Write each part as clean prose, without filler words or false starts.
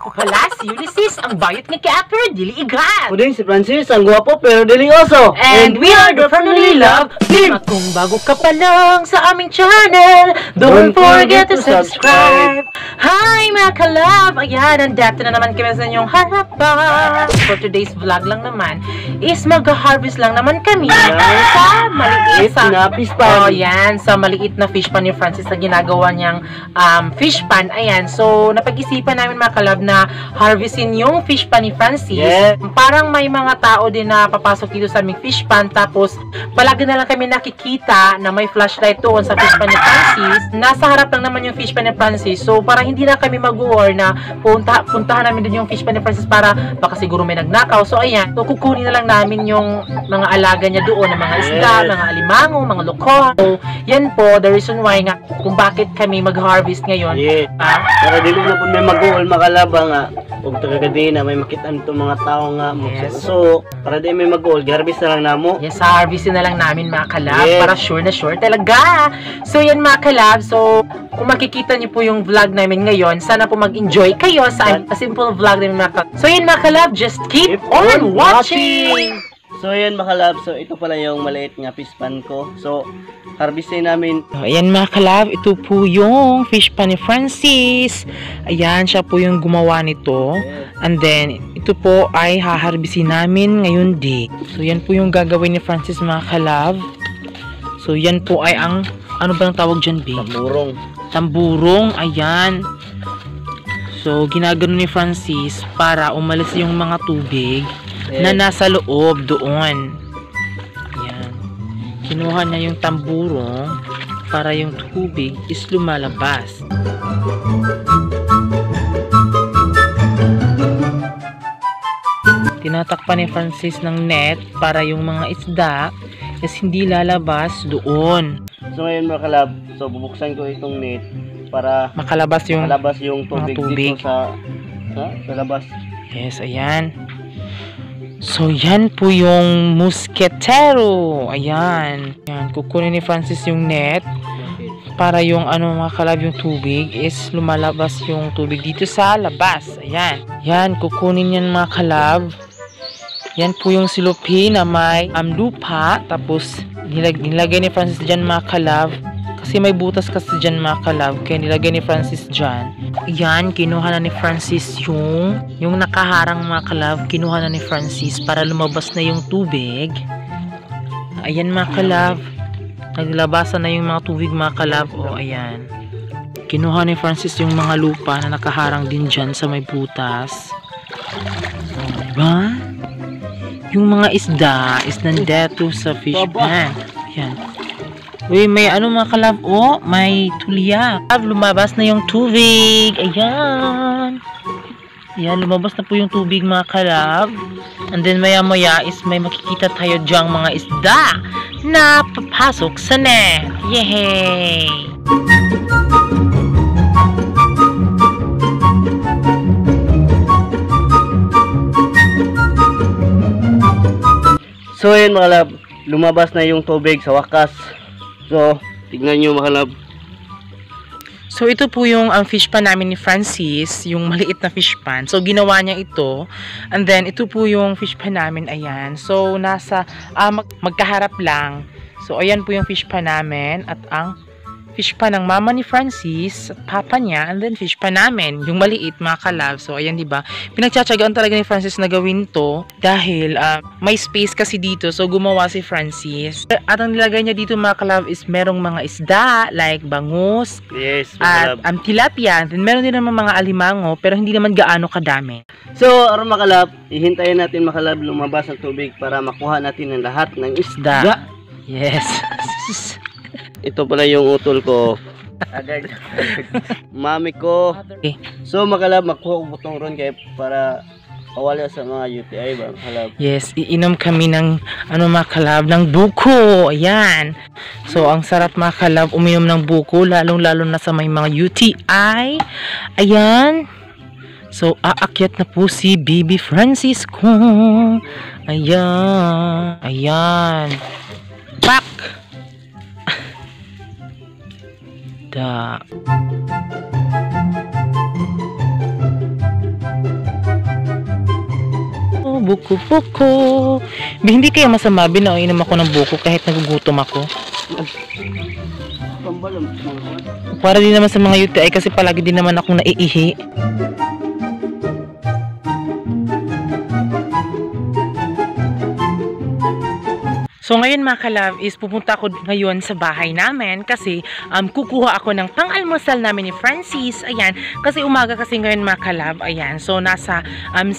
Ako pala si Ulysses, ang bayot ni kaya pero dili igat. Ako din si Francis, ang gwapo pero dili oso. And we are the Family Love Team. At kung bago ka pa lang sa aming channel, don't forget to subscribe. Hi mga ka-love! Ayan, nandito na naman kami sa inyong harapan. For today's vlog lang naman, is mag-harvest lang naman kami sa maliit na fish pan. Oh, yan, sa maliit na fish pan ni Francis na ginagawa niyang fish pan. Ayan, so napag-isipan namin mga ka-love na harvestin yung fish pan ni Francis. Yeah. Parang may mga tao din na papasok dito sa aming fish pan, tapos palagi na lang kami nakikita na may flashlight doon sa fish pan ni Francis. Nasa harap lang naman yung fish pan ni Francis, so para hindi na kami mag-war na puntahan namin din yung fish pan ni Francis para baka siguro may nagnakaw. So ayan, so kukunin na lang namin yung mga alaga niya doon, ng mga isda, mga alimango, mga loko. So yan po, the reason why nga kung bakit kami mag-harvest ngayon. Yeah. Para dili na po may mag-uol makalaba nga. Huwag tagagadi na may makitaan itong mga tao nga. Yes. So, para di may mag-uol, harvest na lang namo. Yes, harvestin na lang namin mga kalab. Yes. Para sure na sure talaga. So yan mga kalab, so kung makikita niyo po yung vlog namin ngayon, sana po mag-enjoy kayo sa simple vlog namin mga kalab. So yan mga kalab, just keep on watching! So ayan mga kalab, so ito pala yung maliit nga fish pan ko. So harvestin namin. Ayan mga kalab, ito po yung fish pan ni Francis. Ayan, siya po yung gumawa nito. And then, ito po ay haharbisin namin ngayon din. So yan po yung gagawin ni Francis mga kalab. So yan po ay ang, ano bang tawag dyan, B? Tamburong. Tamburong, ayan. So ginagano ni Francis para umalis yung mga tubig na nasa loob doon. Ayan. Kinuha niya yung tamburong para yung tubig is lumalabas. Tinatakpan ni Francis ng net para yung mga isda is hindi lalabas doon. So ngayon mga kalab, so bubuksan ko itong net para makalabas yung tubig, dito sa labas. Yes, ayan. So, yan po yung musketero. Ayan. Ayan. Kukunin ni Francis yung net para yung mga kalab yung tubig is lumalabas yung tubig dito sa labas. Ayan. Yan. Kukunin yan mga kalab. Yan po yung silupi na may lupa. Tapos, nilagay ni Francis dyan mga kalab. Kasi may butas kasi dyan mga kalab. Kaya nilagay ni Francis dyan. Ayan, kinuha na ni Francis yung nakaharang mga kalab. Kinuha na ni Francis para lumabas na yung tubig. Ayan mga kalab. Naglabasan na yung mga tubig mga kalab. O ayan. Kinuha ni Francis yung mga lupa na nakaharang din dyan sa may butas. O, diba? Yung mga isda is nandito sa fish pan. Ayan. Uy, may mga kalab, may tulya. Lumabas na yung tubig. Ayan. Ayan, lumabas na po yung tubig mga kalab. And then maya maya is may makikita tayo dyang mga isda na papasok sa net. Yay! So ayan mga kalab, lumabas na yung tubig sa wakas. So, tignan nyo mga kalab. So, ito po yung fish pan namin ni Francis, yung maliit na fish pan. So, ginawa niya ito. And then, ito po yung fish pan namin, ayan. So, nasa, magkaharap lang. So, ayan po yung fish pan namin at ang fish pan ng mama ni Francis at papa niya, and then fish pan namin, yung maliit mga kalab. So ayan, diba? Pinagtsatsagaan talaga ni Francis na gawin to dahil may space kasi dito. So gumawa si Francis. At ang nilagay niya dito mga kalab is merong mga isda like bangus, yes, at tilapia. Then meron din naman mga alimango pero hindi naman gaano kadami. So aron mga kalab, ihintayin natin mga kalab lumabas ang tubig para makuha natin ang lahat ng isda. Yes. Ito pala yung utol ko. Agad. Mami ko. Okay. So makalab, makuha ko butong ron kaya para kawala sa mga UTI ba, kalab. Yes, iinom kami ng mga kalab ng buko. Ayan. So ang sarap mga kalab uminom ng buko, lalong-lalo na sa may mga UTI. Ayan. So aakyat na po si Baby Francis ko. Ayan. Ayan. Pak. Da. buko-buko. Hindi kaya masama inom ako ng buko kahit nagugutom ako. Pambalam. Para din naman sa mga UTI kasi palagi din naman akong naiihi. So ngayon mga ka-love is pupunta ako ngayon sa bahay namin kasi kukuha ako ng pang-almusal namin ni Francis. Ayan, kasi umaga kasi ngayon mga ka-love. Ayan, so nasa 6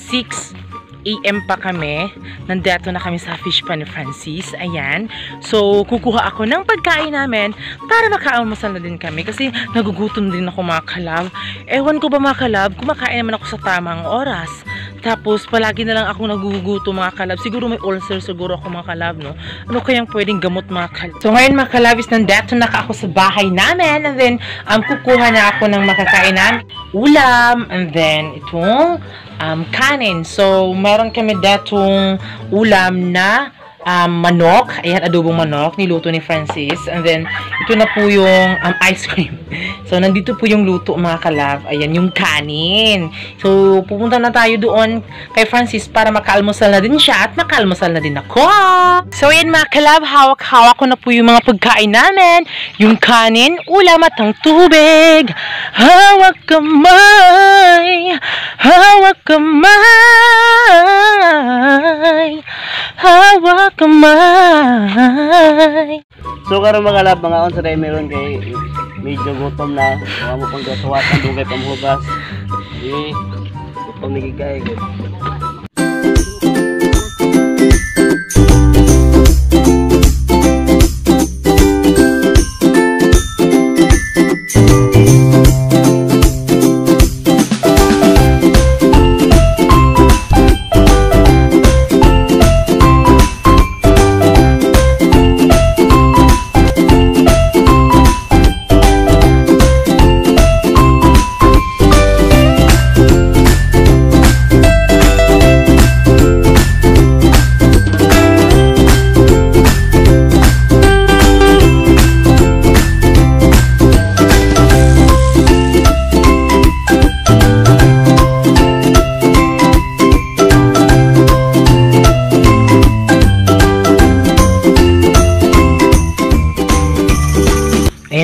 AM pa kami. Nandito na kami sa fish pan ni Francis. Ayan. So, kukuha ako ng pagkain namin para maka-almusal na din kami. Kasi nagugutom din ako mga ka-love. Ewan ko ba mga ka-love, kumakain naman ako sa tamang oras. Tapos, palagi na lang ako nagugutom mga ka-love. Siguro may ulcer siguro ako mga ka-love, no? Ano kayang pwedeng gamot mga ka-love? So, ngayon mga ka-love is nandito na ako sa bahay namin. And then, kukuha na ako ng makakain namin. Ulam. And then, itong kanin. So, meron kami datong ulam na manok. Ayan, adobong manok. Niluto ni Francis. And then, ito na po yung ice cream. So, nandito po yung luto mga ka-love. Ayan, yung kanin. So, pupunta na tayo doon kay Francis para makaalmusal na din siya at makaalmusal na din ako. So, ayan mga ka-love, hawak-hawak ko na po yung mga pagkain namin. Yung kanin, ulam at ang tubig. Hawak kamay. Hawak kamay. Hawak kamay. So karon mga lab, mga on sa day meron kay medyo gutom na. Mga mo pang gatuwatan dugay pamhugas. Gutom ni gigay.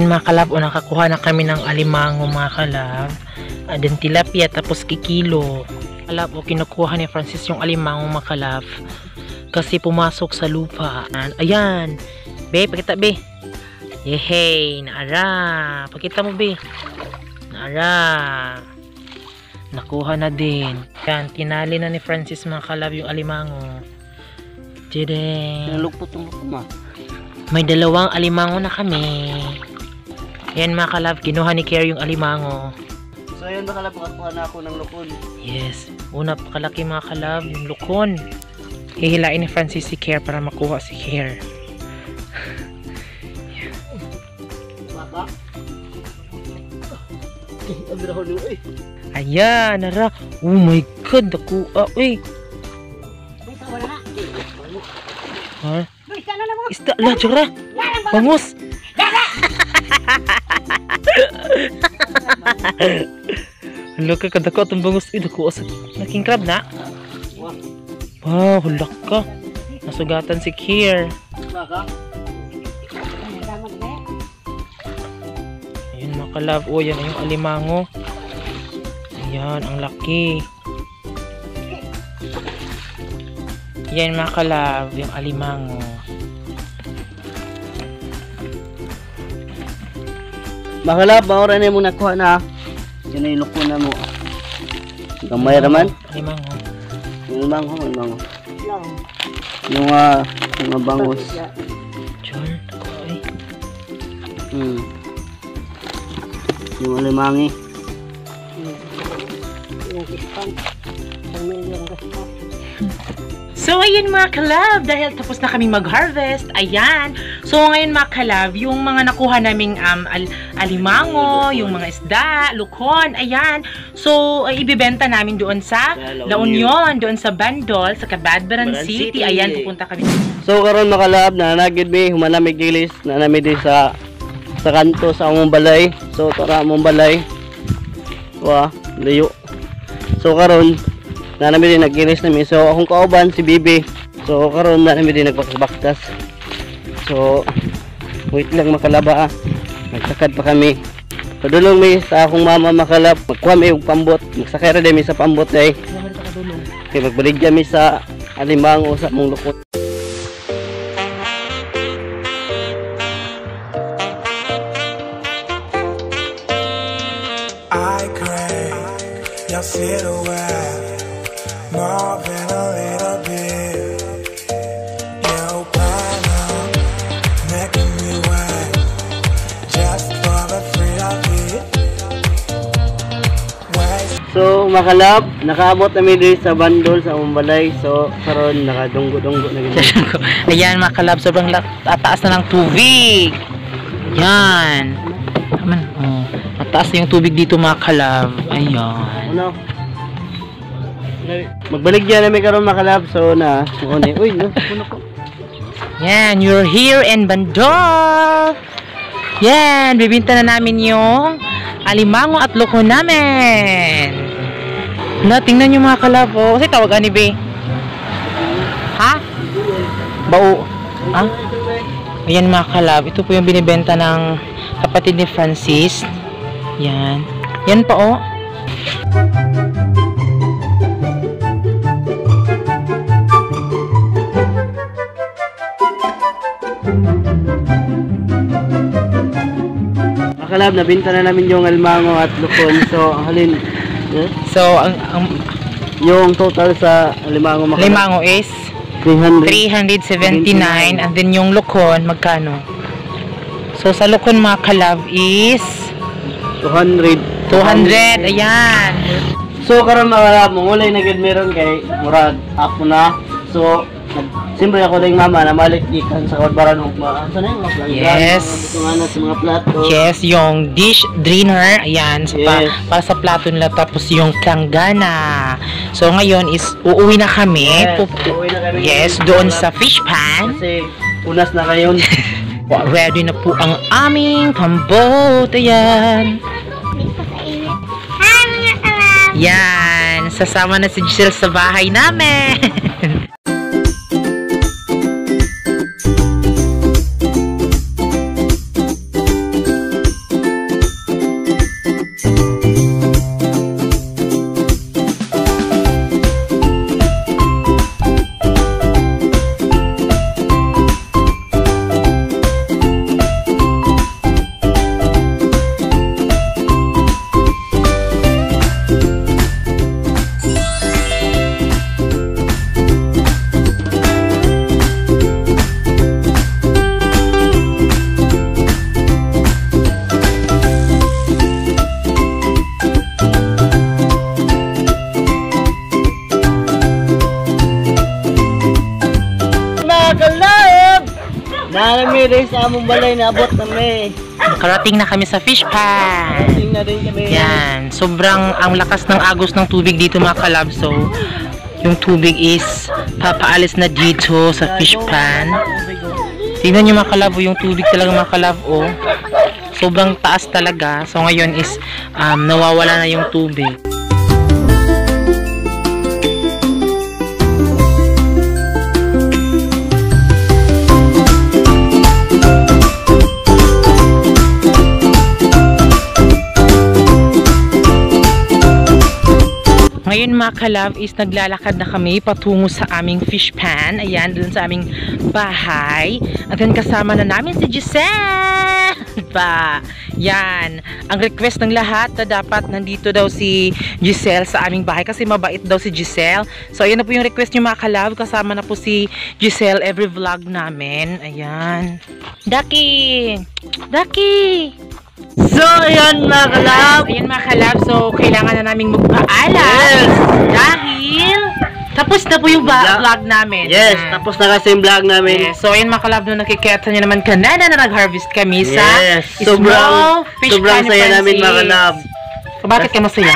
Mga kalab, nakakuha na kami ng alimango mga kalab. Then tilapia tapos kikilo. Kalab, kinukuha ni Francis yung alimango mga kalab. Kasi pumasok sa lupa. Ayan. Be, pakita be. Yehey, naara. Pakita mo be. Naara. Nakuha na din. Yan, tinali na ni Francis mga kalab yung alimango. Tadang. Nalugpot yung lukma. May dalawang alimango na kami. Yan mga kalab, kinuha ni Kier yung alimango. So yun mga kalab, makakuha na ako ng lukon. Yes, una pakalaki mga kalab, yung lukon. Hihilain ni Francis si Kier para makuha si Kier. Baka? Abraho nyo eh. Ayan, nara. Oh my God, nakuha. Uy. Ha? Isda, la, tsura. Bangus. Hala ka, kadako itong bangus. Dako sa naking crab na. Wow, hulak ka. Nasugatan si Kier. Ayan mga kalab. O, yan yung alimango. Ayan, ang laki. Yan mga kalab, yung alimango. Makalab, maura na mo nakuha na. Yan na yung lukon na mo. Gamay raman. Alimango. Yung limango. Yung mga bangus. Chol, ay. Yung alimangi. So, ayun mga kalab, dahil tapos na kami mag-harvest, ayan. So, ngayon mga kalab, yung mga nakuha naming alimango, yung mga isda, lukon, ayan. So, ibibenta namin doon sa La Union, doon sa Bandol, sa Cabadbaran City. Ayan, pupunta kami. So, karon mga kalab, nanagid mi, humanamig gilis, nanamid di sa kanto sa among balay. So, tara among balay. Wa, layo. So, karon na namin din nag-iris namin. So akong kauban si Bibi. So karon na namin din nagbakas-baktas. So wait lang makalaba ah. Nagsakad pa kami. Padulong mi sa akong mama makalab. Magkuha mi og pambot. Magsakay ra mi sa pambot day. Kay magbaligya mi sa alimango sa mong lukot. I crave your silhouette more than a little bit. Your pattern making me wet just for the thrill of it. So makalab, nakaabot na mi diri sa bandol sa Umbalay. So karon nakadunggo-dunggo na gid. Ayan mga kalab, sobrang taas na ng tubig. Ayan. Aman, oh. Mataas na yung tubig dito mga kalab. Ayan. Ano? Magbaligya na mi karon makalab. So na, uy, no, puno ko. Yan, you're here in Bandol. Yan, bibinta na namin yung alimango at loko namin. Na, tingnan nyo mga kalab. Oh. Kasi tawagan ni Be. Ha? Bao. Ha? Ayan mga kalab. Ito po yung binibenta ng kapatid ni Francis. Yan. Yan pa oh. Makalab, nabinta na namin yung alimango at lukon. So, halin. So, Yung total sa alimango makalab. limango is 379 and then yung lukon, magkano? So, sa lukon mga kalab is 200. Ayan. So karon makalab, mungulay na gid meron kay murag ako na. So siyempre ako ding mama na malik ikan sa Orbaran ug saan yung mga plato. Yes. Tungan na sa mga plato. Yes, yung dish drainer, ayan, sa Yes. para sa plato nila, tapos yung planggana. So ngayon is uuwi na kami. Yes, uuwi na kami. Yes, doon sa fish pan. Kasi unas na kayon. Ready na po ang aming pambot. Ayan. Yan, sasama na si Giselle sa bahay namin. Nami sa among balay na abot na may. Karating na kami sa fish pan. Tingnan na din kami. Yan, sobrang ang lakas ng agos ng tubig dito mga kalab. So, yung tubig is papaalis na dito sa fish pan. Tingnan nyo mga kalab, yung tubig talaga mga kalab, oh. Sobrang taas talaga. So, ngayon is nawawala na yung tubig. Ngayon mga kalab is naglalakad na kami patungo sa aming fish pan. Ayan, dun sa aming bahay. At then kasama na namin si Giselle. Yan. Ang request ng lahat na dapat nandito daw si Giselle sa aming bahay kasi mabait daw si Giselle. So ayan na po yung request nyo mga kalab. Kasama na po si Giselle every vlog namin. Ayan. Daki! Daki! So, ayan mga kalab. Ayan mga kalab, so kailangan na naming magpaalam dahil tapos na po yung vlog namin. Yes, tapos na kasi yung vlog namin. Yes, so ayan mga kalab, nung nakikita nyo naman kanina na nag-harvest kami sa sobrang saya namin mga kalab. So, bakit kayo masaya?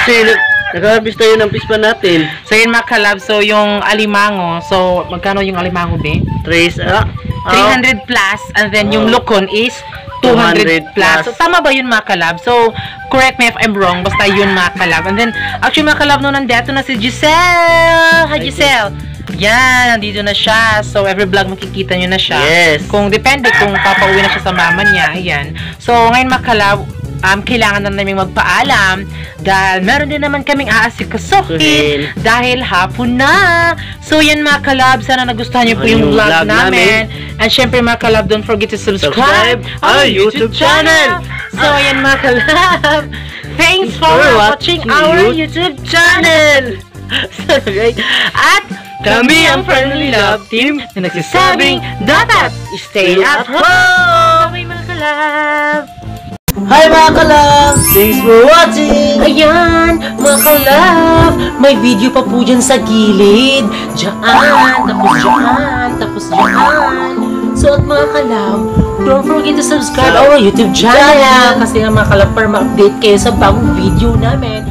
Kasi nag-harvest tayo ng fish pan natin. So ayan mga kalab, so yung alimango, so magkano yung alimango be? 300 plus, and then yung lukon is 200 plus. So, tama ba yun mga kalab? So, Correct me if I'm wrong. Basta yun mga kalab. And then, actually mga kalab, no, nandito na si Giselle. Hi Giselle. Yan, nandito na siya. So, every vlog makikita nyo na siya. Yes. Kung depende kung papauwi na siya sa mama niya. Ayan. So, ngayon mga kalab, kailangan na namin magpaalam dahil meron din naman kaming aasikasuhin dahil hapon na. So, yan mga kalab. Sana nagustuhan nyo po yung vlog namin. And syempre mga kalab, don't forget to subscribe our YouTube channel. So, yan mga kalab. Thanks for watching our YouTube channel. At kami ang Friendly Love Team na nagsasabing dapat stay at home. Bye mga kalab. Hi mga kalab! Thanks for watching! Ayan, mga kalab, may video pa po dyan sa gilid. Diyan, tapos diyan. So at mga kalab, don't forget to subscribe our YouTube channel. Kasi nga mga kalab, para ma-update kayo sa bagong video namin.